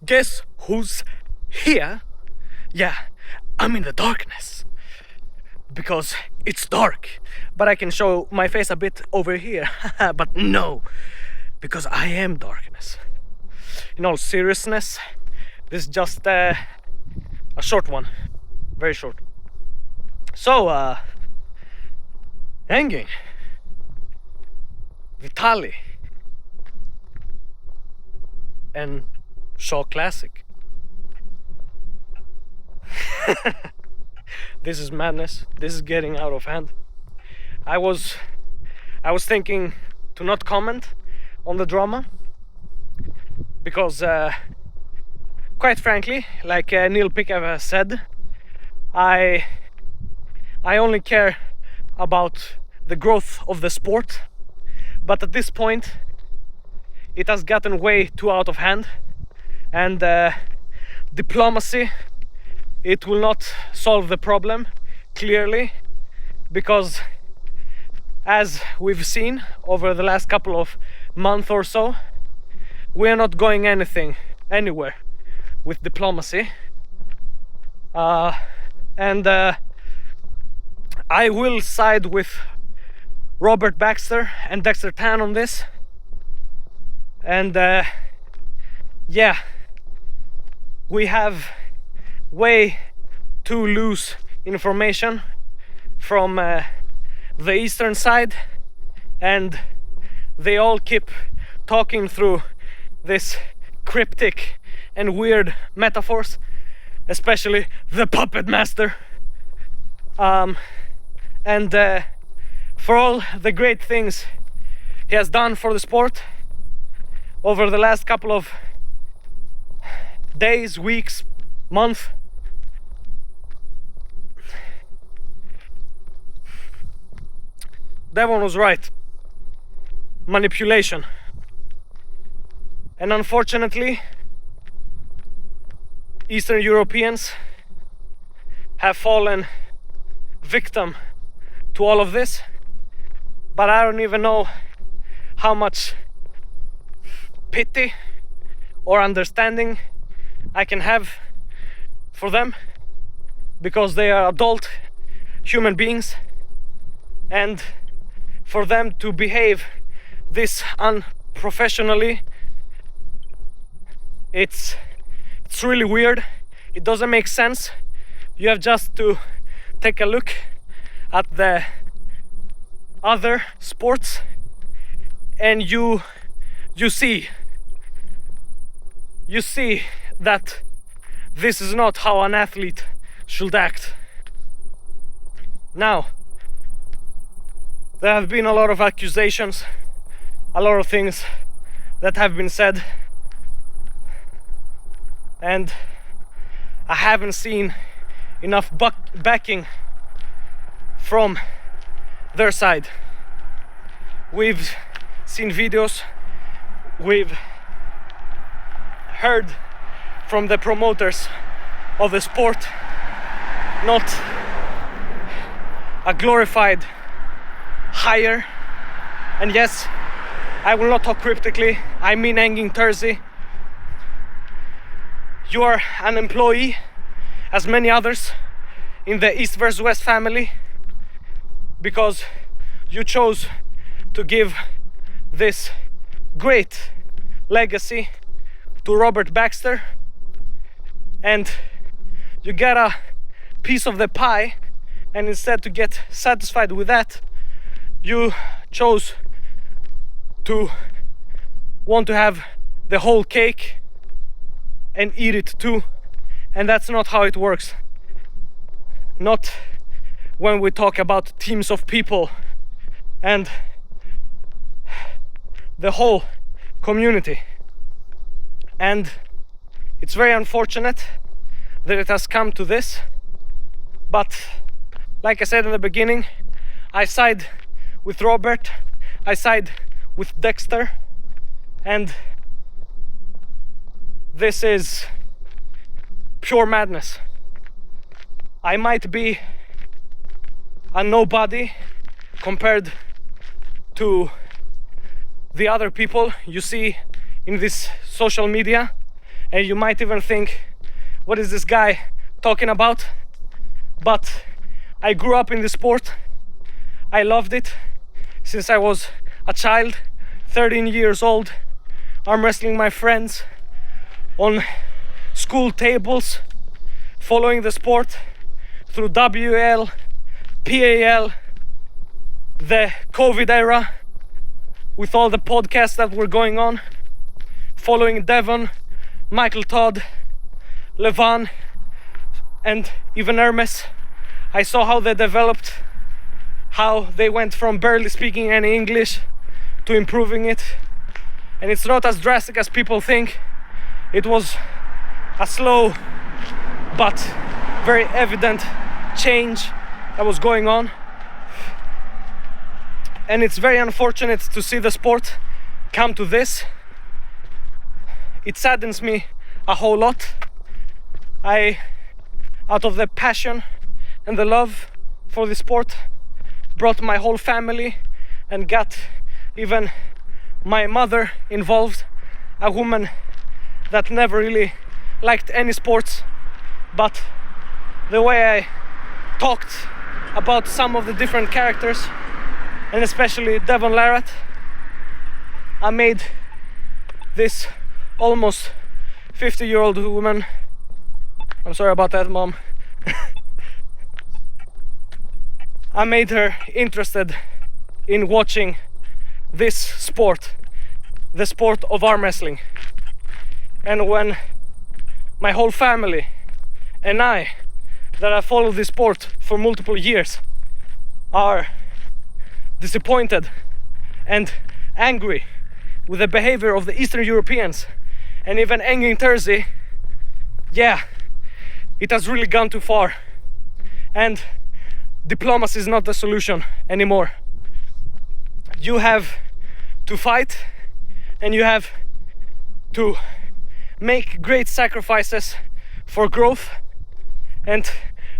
Guess who's here? Yeah, I'm in the darkness. Because it's dark. But I can show my face a bit over here. But no, because I am darkness. In all seriousness, this is just a short one. Very short. So, Engin, Vitaly, and Shaw Classic. This is madness. This is getting out of hand. I was thinking to not comment on the drama because, quite frankly, like Neil Pickup said, I only care about the growth of the sport, but at this point it has gotten way too out of hand, and diplomacy, it will not solve the problem, clearly, because as we've seen over the last couple of months or so, we are not going anywhere with diplomacy, and I will side with Robert Baxter and Dexter Tan on this. And yeah, we have way too loose information from the eastern side, and they all keep talking through this cryptic and weird metaphors, especially the puppet master, and for all the great things he has done for the sport over the last couple of days, weeks, months. Devon was right. Manipulation. And unfortunately, Eastern Europeans have fallen victim to all of this, but I don't even know how much pity or understanding I can have for them, because they are adult human beings, and for them to behave this unprofessionally, it's really weird. It doesn't make sense. You have just to take a look at the other sports and you see that this is not how an athlete should act. Now, there have been a lot of accusations, a lot of things that have been said, and I haven't seen enough backing from their side. We've seen videos, we've heard from the promoters of the sport, not a glorified hire. And yes, I will not talk cryptically, I mean Engin Terzi. You are an employee, as many others in the East vs West family, because you chose to give this great legacy to Robert Baxter, and you get a piece of the pie, and instead to get satisfied with that, you chose to want to have the whole cake and eat it too, and that's not how it works. Not when we talk about teams of people and the whole community. And it's very unfortunate that it has come to this, but like I said in the beginning, I side with Robert, I side with Dexter, and this is pure madness. I might be a nobody compared to the other people you see in this social media and you might even think, what is this guy talking about? But I grew up in the sport. I loved it since I was a child, 13 years old, arm wrestling my friends on school tables, following the sport through WL, PAL, the COVID era, with all the podcasts that were going on, following Devon, Michael Todd, Levan, and even Hermes. I saw how they developed, how they went from barely speaking any English to improving it. And it's not as drastic as people think. It was a slow but very evident change that was going on. And it's very unfortunate to see the sport come to this. It saddens me a whole lot. Out of the passion and the love for the sport, brought my whole family and got even my mother involved, a woman that never really liked any sports, but the way I talked about some of the different characters, and especially Devon Larratt, I made this almost 50-year-old woman, I'm sorry about that, Mom, I made her interested in watching this sport, the sport of arm wrestling. And when my whole family and I, that have followed this sport for multiple years, are disappointed and angry with the behavior of the Eastern Europeans and even Engin, yeah, it has really gone too far. And diplomacy is not the solution anymore. You have to fight, and you have to make great sacrifices for growth and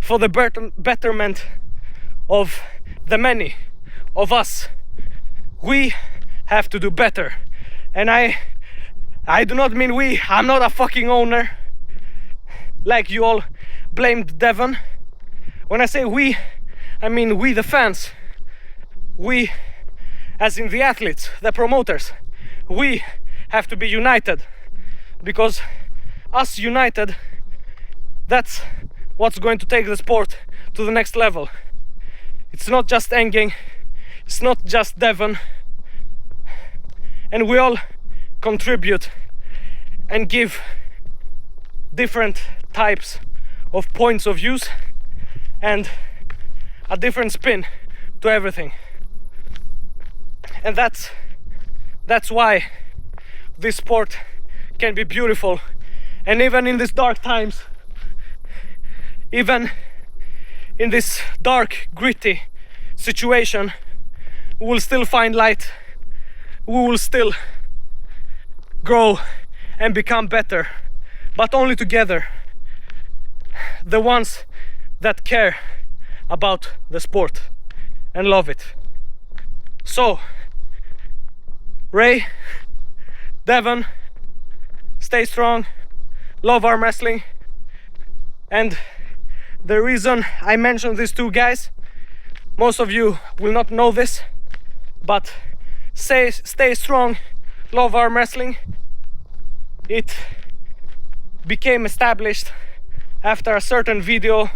for the betterment of the many of us. We have to do better. And I do not mean we. I'm not a fucking owner, like you all blamed Devon. When I say we, I mean we the fans. We, as in the athletes, the promoters, we have to be united, because us united, that's what's going to take the sport to the next level. It's not just Engin, it's not just Devon, and we all contribute and give different types of points of views and a different spin to everything. And that's why this sport can be beautiful. And even in these dark times, even in this dark, gritty situation, we will still find light. We will still grow and become better, but only together. The ones that care about the sport and love it. So, Ray, Devon, stay strong, love arm wrestling. And the reason I mentioned these two guys, most of you will not know this, but stay strong, love arm wrestling. It became established after a certain video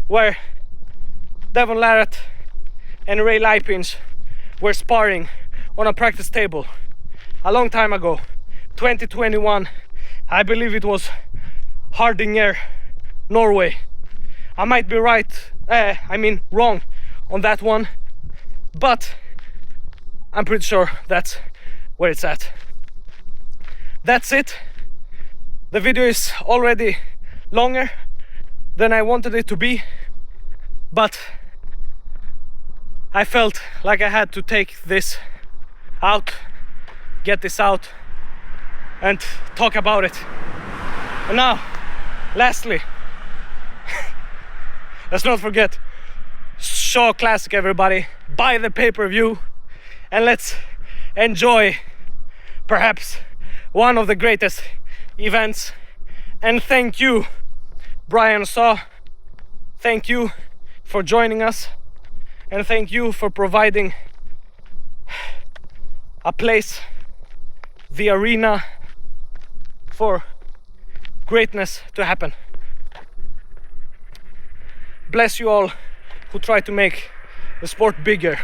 where Devon Larratt and Ray Lipinch were sparring on a practice table a long time ago, 2021. I believe it was Hardanger, Norway. I might be wrong on that one, but I'm pretty sure that's where it's at. That's it. The video is already longer than I wanted it to be, but I felt like I had to take this out, get this out, and talk about it. And now, lastly, let's not forget, Shaw Classic, everybody. Buy the pay-per-view and let's enjoy perhaps one of the greatest events. And thank you, Brian Saw. Thank you for joining us, and thank you for providing a place, the arena for greatness to happen. Bless you all who try to make the sport bigger.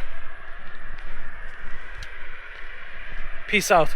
Peace out.